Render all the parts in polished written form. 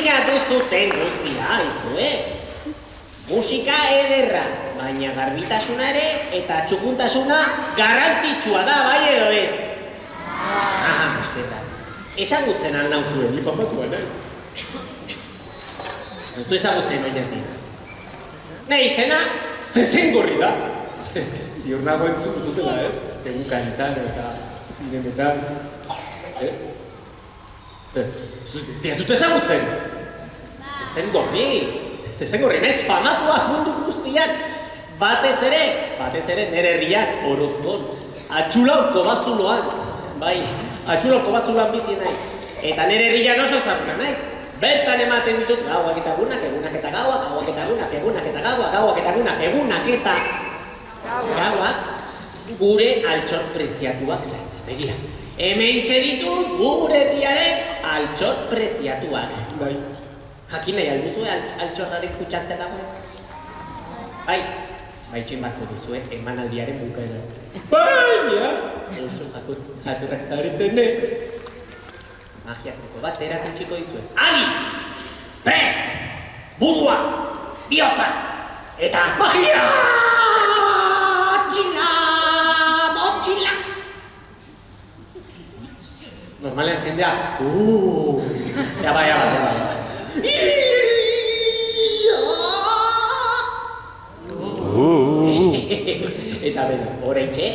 sinatu zuten guztia, izue. Musika ederra, baina garbitasuna ere eta txukuntasuna garrantzitsua da, bai edo ez? Esketan. Ezagutzen alnau zuen, ni famatuan, Ez du ezagutzen oinetik. Nahi izena, Zezengorri da. Ziur nago entzun zutela, ez? Egunkanetan eta zinemetan. Ez dut ezagutzen. Zezengorri naiz famatua mundu guztian. Batez ere nere herrian, Orozkon. Atxulauko bazuloan. Bai, atxulauko bazuloan bizi naiz. Eta nere herrian oso zaruna naiz. Bertan ematen ditut gauak eta egunak, egunak eta gauak, gauak eta egunak, egunak eta gauak, gauak eta egunak, egunak eta gauak, gure altxor preziatuak zaintzen. Begira, hementxe ditut gure herriaren altxor preziatuak. Bai, jakin nahi alduzue altxorraren kutsatzen dagoen? Bai, baitxoin batko duzue emanaldiaren bukaera. Baina, oso jatorrak zaretene. Magiako bat erakutsiko dizuen. Adi! Prest! Burua! Bihotza! Eta magia! Txila! Motxila! Normalean jendea... Ya ba. Eta beno, oraintxe,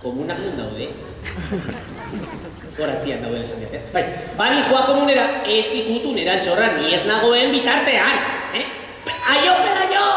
komunak nun daude. Horatzian dauden esan ez. Bai, bani joa komunera, ez ikutu nera altxorra ni ez nagoen bitartean. Aio, peraio!